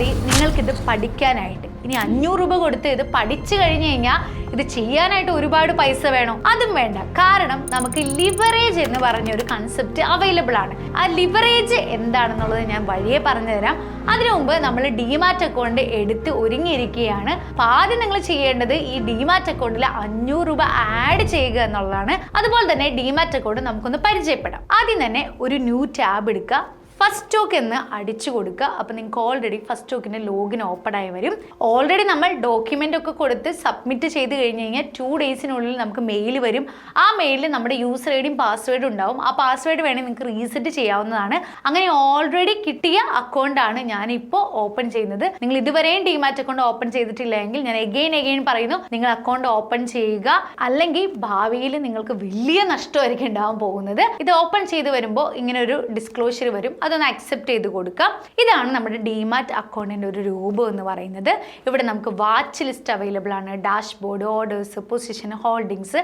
മതി നിങ്ങൾക്കിത് പഠിക്കാനായിട്ട്. ഇനി 500 രൂപ കൊടുത്ത് ഇത് പഠിച്ചു കഴിഞ്ഞു കഴിഞ്ഞാൽ ഇത് ചെയ്യാനായിട്ട് ഒരുപാട് പൈസ വേണോ? അതും വേണ്ട. കാരണം നമുക്ക് ലിവറേജ് എന്ന് പറഞ്ഞൊരു കൺസെപ്റ്റ് അവൈലബിൾ ആണ്. ആ ലിവറേജ് എന്താണെന്നുള്ളത് ഞാൻ വഴിയെ പറഞ്ഞു തരാം. അതിനു മുമ്പ് നമ്മൾ ഡിമാറ്റ് അക്കൗണ്ട് എടുത്ത് ഒരുങ്ങിയിരിക്കുകയാണ്. അപ്പോൾ ആദ്യം നിങ്ങൾ ചെയ്യേണ്ടത് ഈ ഡിമാറ്റ് അക്കൗണ്ടിൽ 500 രൂപ ആഡ് ചെയ്യുക എന്നുള്ളതാണ്. അതുപോലെ തന്നെ ഡിമാറ്റ് അക്കൗണ്ട് നമുക്കൊന്ന് പരിചയപ്പെടാം. ആദ്യം തന്നെ ഒരു ന്യൂ ടാബ് എടുക്കുക. ഫസ്റ്റ് സ്റ്റോക്ക് എന്ന് അടിച്ചു കൊടുക്കുക. അപ്പോൾ നിങ്ങൾക്ക് ഓൾറെഡി ഫസ്റ്റ് സ്റ്റോക്കിൻ്റെ ലോഗിൻ ഓപ്പൺ ആയി വരും. ഓൾറെഡി നമ്മൾ ഡോക്യുമെൻ്റ് ഒക്കെ കൊടുത്ത് സബ്മിറ്റ് ചെയ്ത് കഴിഞ്ഞ് കഴിഞ്ഞാൽ 2 ഡേയ്സിനുള്ളിൽ നമുക്ക് മെയിൽ വരും. ആ മെയിലിൽ നമ്മുടെ യൂസർ ഐ ഡിയും പാസ്വേഡും ഉണ്ടാവും. ആ പാസ്വേഡ് വേണമെങ്കിൽ നിങ്ങൾക്ക് റീസെറ്റ് ചെയ്യാവുന്നതാണ്. അങ്ങനെ ഓൾറെഡി കിട്ടിയ അക്കൗണ്ടാണ് ഞാനിപ്പോൾ ഓപ്പൺ ചെയ്യുന്നത്. നിങ്ങൾ ഇതുവരെയും ഡിമാറ്റ് അക്കൗണ്ട് ഓപ്പൺ ചെയ്തിട്ടില്ലെങ്കിൽ ഞാൻ എഗെയിൻ പറയുന്നു, നിങ്ങൾ അക്കൗണ്ട് ഓപ്പൺ ചെയ്യുക. അല്ലെങ്കിൽ ഭാവിയിൽ നിങ്ങൾക്ക് വലിയ നഷ്ടമായിരിക്കും ഉണ്ടാവാൻ പോകുന്നത്. ഇത് ഓപ്പൺ ചെയ്ത് വരുമ്പോൾ ഇങ്ങനെ ഒരു ഡിസ്ക്ലോഷർ വരും. അതൊന്ന് അക്സെപ്റ്റ് ചെയ്ത് കൊടുക്കാം. ഇതാണ് നമ്മുടെ ഡിമാറ്റ് അക്കൗണ്ടിൻ്റെ ഒരു രൂപം എന്ന് പറയുന്നത്. ഇവിടെ നമുക്ക് വാച്ച് ലിസ്റ്റ് അവൈലബിൾ ആണ്, dashboard, orders, position, holdings,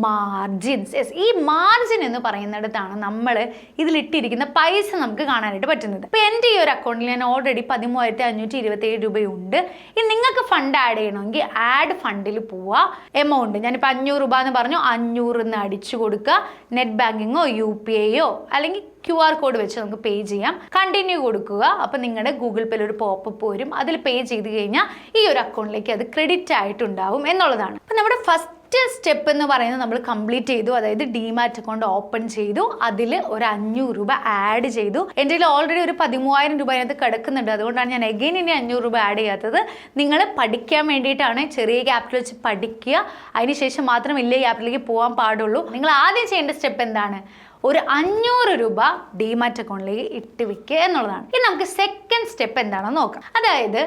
margins. Yes, ഈ മാർജിൻ എന്ന് പറയുന്നിടത്താണ് നമ്മൾ ഇതിലിട്ടിരിക്കുന്ന പൈസ നമുക്ക് കാണാനായിട്ട് പറ്റുന്നത്. ഇപ്പോൾ എൻ്റെ ഈ ഒരു അക്കൗണ്ടിൽ ഞാൻ ഓൾറെഡി 13,527 രൂപയുണ്ട്. ഇനി നിങ്ങൾക്ക് ഫണ്ട് ആഡ് ചെയ്യണമെങ്കിൽ ആഡ് ഫണ്ടിൽ പോവുക. എമൗണ്ട് ഞാനിപ്പോൾ 500 രൂപ എന്ന് പറഞ്ഞു, 500 എന്ന് അടിച്ചു കൊടുക്കുക. നെറ്റ് ബാങ്കിങ്ങോ UPI അല്ലെങ്കിൽ QR കോഡ് വെച്ച് നമുക്ക് പേ ചെയ്യാം. കണ്ടിന്യൂ കൊടുക്കുക. അപ്പോൾ നിങ്ങളുടെ ഗൂഗിൾ പേയിൽ ഒരു പോപ്പപ്പ് വരും. അതിൽ പേ ചെയ്ത് കഴിഞ്ഞാൽ ഈ ഒരു അക്കൗണ്ടിലേക്ക് അത് ക്രെഡിറ്റ് ആയിട്ടുണ്ടാവും എന്നുള്ളതാണ്. അപ്പോൾ നമ്മുടെ ഫസ്റ്റ് സ്റ്റെപ്പ് എന്ന് പറയുന്നത് നമ്മൾ കംപ്ലീറ്റ് ചെയ്തു. അതായത് ഡിമാറ്റ് അക്കൗണ്ട് ഓപ്പൺ ചെയ്തു. അതിൽ ഒരു 500 രൂപ ആഡ് ചെയ്തു. എൻ്റെ കയ്യിൽ ഓൾറെഡി ഒരു 13,000 രൂപ അതിനകത്ത് കിടക്കുന്നുണ്ട്. അതുകൊണ്ടാണ് ഞാൻ ഇനി 500 രൂപ ആഡ് ചെയ്യാത്തത്. നിങ്ങൾ പഠിക്കാൻ വേണ്ടിയിട്ടാണ്. ചെറിയ ക്യാപിറ്റൽ വെച്ച് പഠിക്കുക. അതിനുശേഷം മാത്രം വലിയ ക്യാപിറ്റലിലേക്ക് പോകാൻ പാടുള്ളൂ. നിങ്ങൾ ആദ്യം ചെയ്യേണ്ട സ്റ്റെപ്പ് എന്താണ്? ഒരു 500 രൂപ ഡിമാറ്റ് അക്കൗണ്ടിലേക്ക് ഇട്ട് വെക്കുക എന്നുള്ളതാണ്. ഇനി നമുക്ക് സെക്കൻഡ് സ്റ്റെപ്പ് എന്താണെന്ന് നോക്കാം. അതായത്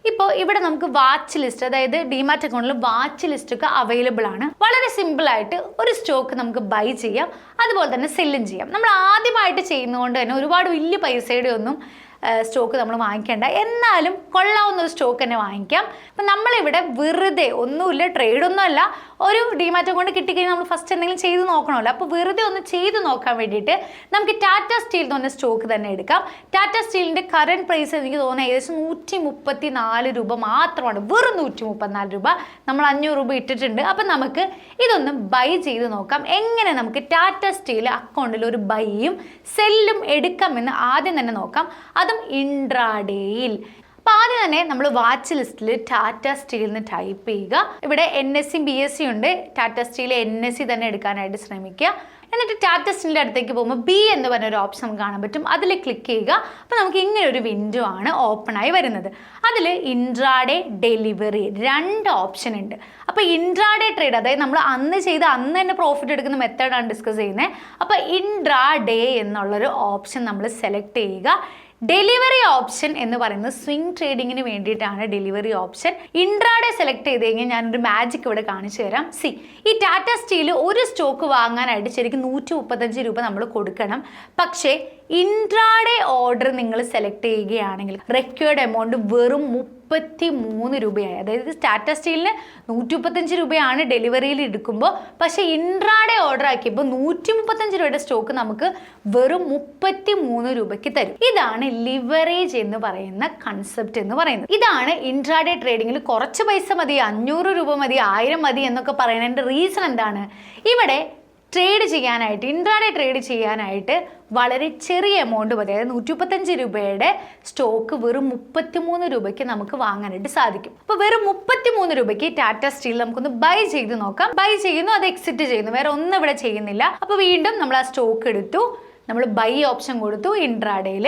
ഇപ്പോൾ ഇവിടെ നമുക്ക് വാച്ച് ലിസ്റ്റ്, അതായത് ഡിമാറ്റ് അക്കൗണ്ടിൽ വാച്ച് ലിസ്റ്റ് ഒക്കെ അവൈലബിൾ ആണ്. വളരെ സിമ്പിളായിട്ട് ഒരു സ്റ്റോക്ക് നമുക്ക് ബൈ ചെയ്യാം, അതുപോലെ തന്നെ സെല്ലും ചെയ്യാം. നമ്മൾ ആദ്യമായിട്ട് ചെയ്യുന്നതുകൊണ്ട് തന്നെ ഒരുപാട് വലിയ പൈസയുടെ ഒന്നും സ്റ്റോക്ക് നമ്മൾ വാങ്ങിക്കേണ്ട. എന്നാലും കൊള്ളാവുന്ന ഒരു സ്റ്റോക്ക് തന്നെ വാങ്ങിക്കാം. അപ്പം നമ്മളിവിടെ വെറുതെ ഒന്നുമില്ല, ട്രേഡൊന്നുമല്ല, ഒരു ഡിമാറ്റ് അക്കൗണ്ട് കിട്ടിക്കഴിഞ്ഞാൽ നമ്മൾ ഫസ്റ്റ് എന്തെങ്കിലും ചെയ്ത് നോക്കണമല്ലോ. അപ്പോൾ വെറുതെ ഒന്ന് ചെയ്ത് നോക്കാൻ വേണ്ടിയിട്ട് നമുക്ക് ടാറ്റ സ്റ്റീൽ എന്ന് പറഞ്ഞ സ്റ്റോക്ക് തന്നെ എടുക്കാം. ടാറ്റ സ്റ്റീലിൻ്റെ കറണ്ട് പ്രൈസ് എനിക്ക് തോന്നുന്നത് ഏകദേശം 134 രൂപ മാത്രമാണ്. വെറും 134 രൂപ. നമ്മൾ 500 രൂപ ഇട്ടിട്ടുണ്ട്. അപ്പം നമുക്ക് ഇതൊന്ന് ബൈ ചെയ്ത് നോക്കാം. എങ്ങനെ നമുക്ക് ടാറ്റ സ്റ്റീൽ അക്കൗണ്ടിൽ ഒരു ബൈയും സെല്ലും എടുക്കാമെന്ന് ആദ്യം തന്നെ നോക്കാം. അതും ഇൻട്രാഡേയിൽ. അപ്പോൾ ആദ്യം തന്നെ നമ്മൾ വാച്ച് ലിസ്റ്റിൽ ടാറ്റ സ്റ്റീലിന് ടൈപ്പ് ചെയ്യുക. ഇവിടെ NSE BSE ഉണ്ട്. ടാറ്റ സ്റ്റീൽ NSE തന്നെ എടുക്കാനായിട്ട് ശ്രമിക്കുക. എന്നിട്ട് ടാറ്റ സ്റ്റീലിൻ്റെ അടുത്തേക്ക് പോകുമ്പോൾ B എന്ന് പറഞ്ഞൊരു ഓപ്ഷൻ നമുക്ക് കാണാൻ പറ്റും. അതിൽ ക്ലിക്ക് ചെയ്യുക. അപ്പോൾ നമുക്ക് ഇങ്ങനെ ഒരു വിൻഡോ ആണ് ഓപ്പൺ ആയി വരുന്നത്. അതിൽ ഇൻട്രാഡേ, ഡെലിവറി 2 ഓപ്ഷൻ ഉണ്ട്. അപ്പോൾ ഇൻട്രാഡേ ട്രേഡ്, അതായത് നമ്മൾ അന്ന് തന്നെ പ്രോഫിറ്റ് എടുക്കുന്ന മെത്തേഡാണ് ഡിസ്കസ് ചെയ്യുന്നത്. അപ്പോൾ ഇൻട്രാഡേ എന്നുള്ളൊരു ഓപ്ഷൻ നമ്മൾ സെലക്ട് ചെയ്യുക. ഡെലിവറി ഓപ്ഷൻ എന്ന് പറയുന്നത് സ്വിംഗ് ട്രേഡിങ്ങിന് വേണ്ടിയിട്ടാണ് ഡെലിവറി ഓപ്ഷൻ. ഇൻട്രാഡേ സെലക്ട് ചെയ്ത് കഴിഞ്ഞാൽ ഞാനൊരു മാജിക് ഇവിടെ കാണിച്ചു തരാം. ഈ ടാറ്റ സ്റ്റീൽ ഒരു സ്റ്റോക്ക് വാങ്ങാനായിട്ട് ശരിക്കും 135 രൂപ നമ്മൾ കൊടുക്കണം. പക്ഷേ ഇൻട്രാഡേ ഓർഡർ നിങ്ങൾ സെലക്ട് ചെയ്യുകയാണെങ്കിൽ റിക്വയർഡ് എമൗണ്ട് വെറും 33 രൂപയായി. അതായത് ടാറ്റ സ്റ്റീലിന് 135 രൂപയാണ് ഡെലിവറിയിൽ എടുക്കുമ്പോൾ, പക്ഷേ ഇൻട്രാഡേ ഓർഡർ ആക്കിയപ്പോൾ 135 രൂപയുടെ സ്റ്റോക്ക് നമുക്ക് വെറും 33 രൂപയ്ക്ക് തരും. ഇതാണ് ലിവറേജ് എന്ന് പറയുന്ന കൺസെപ്റ്റ് എന്ന് പറയുന്നത്. ഇതാണ് ഇൻട്രാഡേ ട്രേഡിങ്ങിൽ കുറച്ച് പൈസ മതി, 500 രൂപ മതി, 1000 മതി എന്നൊക്കെ പറയുന്നതിൻ്റെ റീസൺ എന്താണ്? ഇവിടെ ട്രേഡ് ചെയ്യാനായിട്ട്, ഇൻട്രാഡേ ട്രേഡ് ചെയ്യാനായിട്ട് വളരെ ചെറിയ എമൗണ്ട് മതി. അതായത് 135 രൂപയുടെ സ്റ്റോക്ക് വെറും 33 രൂപയ്ക്ക് നമുക്ക് വാങ്ങാനായിട്ട് സാധിക്കും. അപ്പോൾ വെറും 33 രൂപയ്ക്ക് ടാറ്റ സ്റ്റീൽ നമുക്കൊന്ന് ബൈ ചെയ്ത് നോക്കാം. ബൈ ചെയ്യുന്നു, അത് എക്സിറ്റ് ചെയ്യുന്നു, വേറെ ഒന്നും ഇവിടെ ചെയ്യുന്നില്ല. അപ്പോൾ വീണ്ടും നമ്മൾ ആ സ്റ്റോക്ക് എടുത്തു, നമ്മൾ ബൈ ഓപ്ഷൻ കൊടുത്തു ഇൻട്രാഡേയിൽ,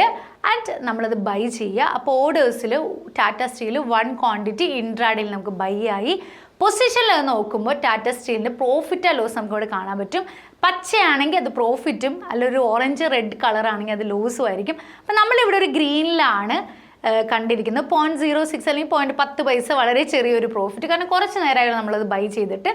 ആൻഡ് നമ്മളത് ബൈ ചെയ്യുക. അപ്പോൾ ഓർഡേഴ്സിൽ ടാറ്റ സ്റ്റീൽ 1 ക്വാണ്ടിറ്റി ഇൻട്രാഡേയിൽ നമുക്ക് ബൈ ആയി. പൊസിഷനിൽ നോക്കുമ്പോൾ ടാറ്റ സ്റ്റീലിൻ്റെ പ്രോഫിറ്റ് ലോസ് നമുക്ക് ഇവിടെ കാണാൻ പറ്റും. പച്ചയാണെങ്കിൽ അത് പ്രോഫിറ്റും, അല്ലൊരു ഓറഞ്ച് റെഡ് കളറാണെങ്കിൽ അത് ലോസും ആയിരിക്കും. അപ്പം നമ്മളിവിടെ ഒരു ഗ്രീനിലാണ് കണ്ടിരിക്കുന്നത്. 0.06 അല്ലെങ്കിൽ 0.10 പൈസ, വളരെ ചെറിയൊരു പ്രോഫിറ്റ്. കാരണം കുറച്ച് നേരമായി നമ്മളത് ബൈ ചെയ്തിട്ട്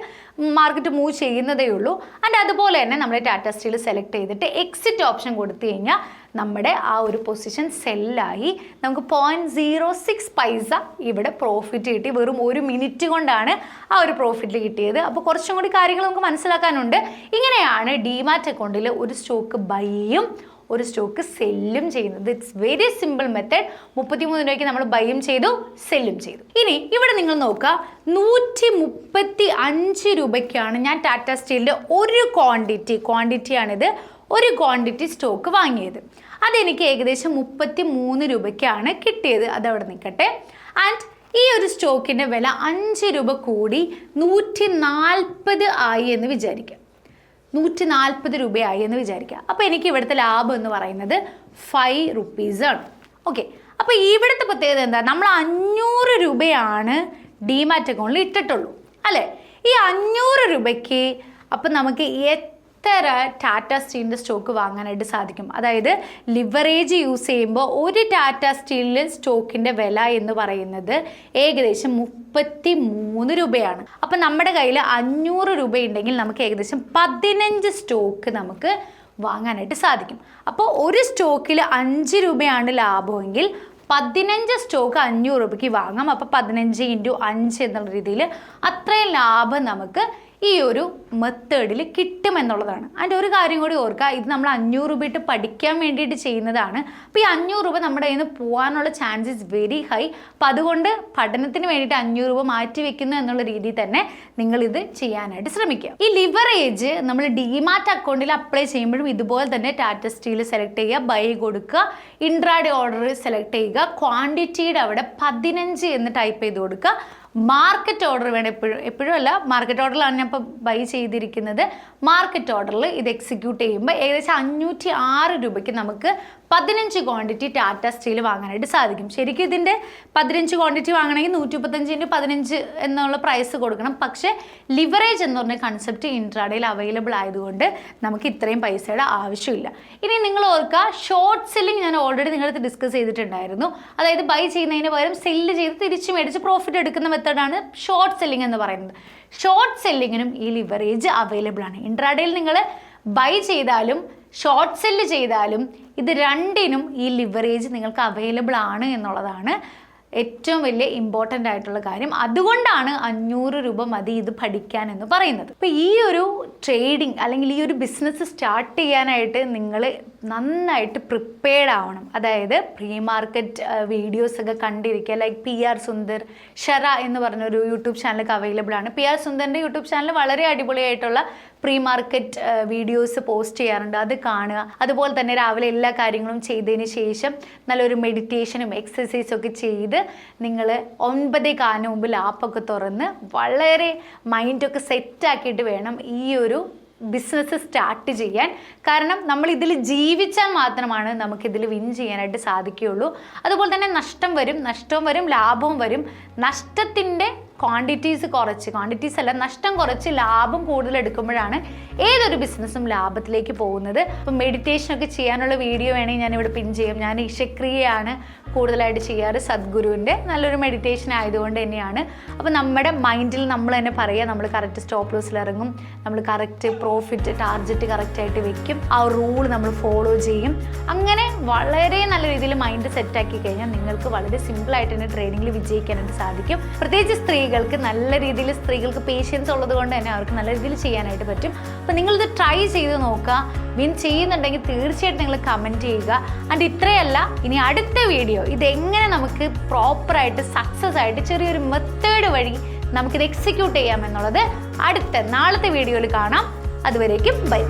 മാർക്കറ്റ് മൂവ് ചെയ്യുന്നതേ ഉള്ളൂ. ആൻഡ് അതുപോലെ തന്നെ നമ്മൾ ടാറ്റ സ്റ്റീൽ സെലക്ട് ചെയ്തിട്ട് എക്സിറ്റ് ഓപ്ഷൻ കൊടുത്തു കഴിഞ്ഞാൽ നമ്മുടെ ആ ഒരു പൊസിഷൻ സെല്ലായി. നമുക്ക് 0.06 പൈസ ഇവിടെ പ്രോഫിറ്റ് കിട്ടി. വെറും 1 മിനിറ്റ് കൊണ്ടാണ് ആ ഒരു പ്രോഫിറ്റ് കിട്ടിയത്. അപ്പോൾ കുറച്ചും കൂടി കാര്യങ്ങൾ നമുക്ക് മനസ്സിലാക്കാനുണ്ട്. ഇങ്ങനെയാണ് ഡിമാറ്റ് അക്കൗണ്ടിൽ ഒരു സ്റ്റോക്ക് ബൈയും ഒരു സ്റ്റോക്ക് സെല്ലും ചെയ്യുന്നത്. It's very simple method. 33 രൂപയ്ക്ക് നമ്മൾ ബൈയും ചെയ്തു, സെല്ലും ചെയ്തു. ഇനി ഇവിടെ നിങ്ങൾ നോക്കുക, 135 രൂപയ്ക്കാണ് ഞാൻ ടാറ്റ സ്റ്റീലിൻ്റെ ഒരു ക്വാണ്ടിറ്റിയാണിത്, ഒരു ക്വാണ്ടിറ്റി സ്റ്റോക്ക് വാങ്ങിയത്. അതെനിക്ക് ഏകദേശം 33 രൂപയ്ക്കാണ് കിട്ടിയത്. അതവിടെ നിൽക്കട്ടെ. ആൻഡ് ഈ ഒരു സ്റ്റോക്കിൻ്റെ വില 5 രൂപ കൂടി 140 ആയി എന്ന് വിചാരിക്കുക. 140 രൂപയായി എന്ന് വിചാരിക്കുക. അപ്പോൾ എനിക്ക് ഇവിടുത്തെ ലാഭം എന്ന് പറയുന്നത് 5 റുപ്പീസാണ്. ഓക്കെ, അപ്പോൾ ഇവിടുത്തെ പ്രത്യേകത എന്താ? നമ്മൾ 500 രൂപയാണ് ഡിമാറ്റ് അക്കൗണ്ടിൽ ഇട്ടിട്ടുള്ളൂ അല്ലേ? ഈ 500 രൂപയ്ക്ക് അപ്പം നമുക്ക് എത്ര ടാറ്റ സ്റ്റീലിൻ്റെ സ്റ്റോക്ക് വാങ്ങാനായിട്ട് സാധിക്കും? അതായത് ലിവറേജ് യൂസ് ചെയ്യുമ്പോൾ ഒരു ടാറ്റ സ്റ്റീലിൻ്റെ സ്റ്റോക്കിൻ്റെ വില എന്ന് പറയുന്നത് ഏകദേശം 33 രൂപയാണ്. അപ്പം നമ്മുടെ കയ്യിൽ 500 രൂപയുണ്ടെങ്കിൽ നമുക്ക് ഏകദേശം 15 സ്റ്റോക്ക് നമുക്ക് വാങ്ങാനായിട്ട് സാധിക്കും. അപ്പോൾ ഒരു സ്റ്റോക്കിൽ 5 രൂപയാണ് ലാഭമെങ്കിൽ 15 സ്റ്റോക്ക് 500 രൂപയ്ക്ക് വാങ്ങാം. അപ്പോൾ 15 × 5 എന്നുള്ള രീതിയിൽ അത്രയും ലാഭം നമുക്ക് ഈ ഒരു മെത്തേഡിൽ കിട്ടുമെന്നുള്ളതാണ്. അതിൻ്റെ ഒരു കാര്യം കൂടി ഓർക്കുക, ഇത് നമ്മൾ 500 രൂപ ഇട്ട് പഠിക്കാൻ വേണ്ടിയിട്ട് ചെയ്യുന്നതാണ്. അപ്പോൾ ഈ 500 രൂപ നമ്മുടെ കയ്യിൽ നിന്ന് പോകാനുള്ള ചാൻസസ് വെരി ഹൈ. അപ്പോൾ അതുകൊണ്ട് പഠനത്തിന് വേണ്ടിയിട്ട് 500 രൂപ മാറ്റി വെക്കുന്നു എന്നുള്ള രീതിയിൽ തന്നെ നിങ്ങളിത് ചെയ്യാനായിട്ട് ശ്രമിക്കുക. ഈ ലിവറേജ് നമ്മൾ ഡിമാറ്റ് അക്കൗണ്ടിൽ അപ്ലൈ ചെയ്യുമ്പോഴും ഇതുപോലെ തന്നെ ടാറ്റ സ്റ്റീൽ സെലക്ട് ചെയ്യുക, ബൈ കൊടുക്കുക, ഇൻട്രാഡേ ഓർഡർ സെലക്ട് ചെയ്യുക, ക്വാണ്ടിറ്റിയുടെ അവിടെ 15 എന്ന് ടൈപ്പ് ചെയ്ത് കൊടുക്കുക. മാർക്കറ്റ് ഓർഡർ വേണം എപ്പോഴും അല്ല, മാർക്കറ്റ് ഓർഡറിലാണ് ഞാൻ ഇപ്പോൾ ബൈ ചെയ്തിരിക്കുന്നത്. മാർക്കറ്റ് ഓർഡറിൽ ഇത് എക്സിക്യൂട്ട് ചെയ്യുമ്പോൾ ഏകദേശം 506 രൂപയ്ക്ക് നമുക്ക് 15 ക്വാണ്ടിറ്റി ടാറ്റ സ്റ്റീൽ വാങ്ങാനായിട്ട് സാധിക്കും. ശരിക്കും ഇതിൻ്റെ 15 ക്വാണ്ടിറ്റി വാങ്ങണമെങ്കിൽ 135 × 15 എന്നുള്ള പ്രൈസ് കൊടുക്കണം. പക്ഷേ ലിവറേജ് എന്ന് പറഞ്ഞ കൺസെപ്റ്റ് ഇൻട്രാഡേയിൽ അവൈലബിൾ ആയതുകൊണ്ട് നമുക്ക് ഇത്രയും പൈസയുടെ ആവശ്യമില്ല. ഇനി നിങ്ങൾ ഓർക്കുക, ഷോർട്ട് സെല്ലിംഗ് ഞാൻ ഓൾറെഡി നിങ്ങളടുത്ത് ഡിസ്കസ് ചെയ്തിട്ടുണ്ടായിരുന്നു. അതായത് ബൈ ചെയ്യുന്നതിന് പകരം സെല്ല് ചെയ്ത് തിരിച്ച് മേടിച്ച് പ്രോഫിറ്റ് എടുക്കുന്ന മെത്തേഡാണ് ഷോർട്ട് സെല്ലിംഗ് എന്ന് പറയുന്നത്. ഷോർട്ട് സെല്ലിങ്ങിനും ഈ ലിവറേജ് അവൈലബിൾ ആണ്. ഇൻട്രാഡേയിൽ നിങ്ങൾ ബൈ ചെയ്താലും ഷോർട്ട് സെല്ല് ചെയ്താലും ഇത് രണ്ടിനും ഈ ലിവറേജ് നിങ്ങൾക്ക് അവൈലബിൾ ആണ് എന്നുള്ളതാണ് ഏറ്റവും വലിയ ഇമ്പോർട്ടൻ്റ് ആയിട്ടുള്ള കാര്യം. അതുകൊണ്ടാണ് 500 രൂപ മതി ഇത് പഠിക്കാൻ എന്ന് പറയുന്നത്. അപ്പോൾ ഈ ഒരു ട്രേഡിംഗ് അല്ലെങ്കിൽ ഈ ഒരു ബിസിനസ് സ്റ്റാർട്ട് ചെയ്യാനായിട്ട് നിങ്ങൾ നന്നായിട്ട് പ്രിപ്പയർഡ് ആവണം. അതായത് പ്രീ മാർക്കറ്റ് വീഡിയോസൊക്കെ കണ്ടിരിക്കുക. ലൈക്ക് PR സുന്ദർ ഷെറ എന്ന് പറഞ്ഞൊരു യൂട്യൂബ് ചാനലൊക്കെ അവൈലബിൾ ആണ്. PR സുന്ദറിൻ്റെ യൂട്യൂബ് ചാനൽ വളരെ അടിപൊളിയായിട്ടുള്ള പ്രീ മാർക്കറ്റ് വീഡിയോസ് പോസ്റ്റ് ചെയ്യാറുണ്ട്, അത് കാണുക. അതുപോലെ തന്നെ രാവിലെ എല്ലാ കാര്യങ്ങളും ചെയ്തതിന് ശേഷം നല്ലൊരു മെഡിറ്റേഷനും എക്സസൈസും ഒക്കെ ചെയ്ത് നിങ്ങൾ 9:15 മുമ്പ് ലാപ്പൊക്കെ തുറന്ന് വളരെ മൈൻഡൊക്കെ സെറ്റാക്കിയിട്ട് വേണം ഈ ഒരു ബിസിനസ് സ്റ്റാർട്ട് ചെയ്യാൻ. കാരണം നമ്മൾ ഇതിൽ ജീവിച്ചാൽ മാത്രമാണ് നമുക്കിതിൽ വിൻ ചെയ്യാനായിട്ട് സാധിക്കുകയുള്ളൂ. അതുപോലെ തന്നെ നഷ്ടവും വരും, ലാഭവും വരും. നഷ്ടത്തിൻ്റെ ക്വാണ്ടിറ്റീസ് അല്ല, നഷ്ടം കുറച്ച് ലാഭം കൂടുതൽ എടുക്കുമ്പോഴാണ് ഏതൊരു ബിസിനസ്സും ലാഭത്തിലേക്ക് പോകുന്നത്. അപ്പോൾ മെഡിറ്റേഷനൊക്കെ ചെയ്യാനുള്ള വീഡിയോ വേണമെങ്കിൽ ഞാനിവിടെ പിൻ ചെയ്യും. ഞാൻ ഇഷക്രിയയാണ് കൂടുതലായിട്ട് ചെയ്യാറ്, സദ്ഗുരുവിൻ്റെ നല്ലൊരു മെഡിറ്റേഷൻ ആയതുകൊണ്ട് തന്നെയാണ്. അപ്പോൾ നമ്മുടെ മൈൻഡിൽ നമ്മൾ തന്നെ പറയുക, നമ്മൾ കറക്റ്റ് സ്റ്റോപ്പ് ലോസിൽ ഇറങ്ങും, നമ്മൾ കറക്റ്റ് പ്രോഫിറ്റ് ടാർഗറ്റ് കറക്റ്റായിട്ട് വെക്കും, ആ റൂൾ നമ്മൾ ഫോളോ ചെയ്യും. അങ്ങനെ വളരെ നല്ല രീതിയിൽ മൈൻഡ് സെറ്റാക്കി കഴിഞ്ഞാൽ നിങ്ങൾക്ക് വളരെ സിമ്പിളായിട്ട് തന്നെ ട്രേഡിങ്ങിൽ വിജയിക്കാനായിട്ട് സാധിക്കും. പ്രത്യേകിച്ച് നല്ല രീതിയിൽ സ്ത്രീകൾക്ക് പേഷ്യൻസ് ഉള്ളത് കൊണ്ട് തന്നെ അവർക്ക് നല്ല രീതിയിൽ ചെയ്യാനായിട്ട് പറ്റും. അപ്പോൾ നിങ്ങളിത് ട്രൈ ചെയ്ത് നോക്കുക. വിൻ ചെയ്യുന്നുണ്ടെങ്കിൽ തീർച്ചയായിട്ടും നിങ്ങൾ കമൻറ്റ് ചെയ്യുക. ആൻഡ് ഇത്രയല്ല, ഇനി അടുത്ത വീഡിയോ ഇതെങ്ങനെ നമുക്ക് പ്രോപ്പറായിട്ട് സക്സസ് ആയിട്ട് ചെറിയൊരു മെത്തേഡ് വഴി നമുക്കിത് എക്സിക്യൂട്ട് ചെയ്യാമെന്നുള്ളത് നാളത്തെ വീഡിയോയിൽ കാണാം. അതുവരേക്കും ബൈ.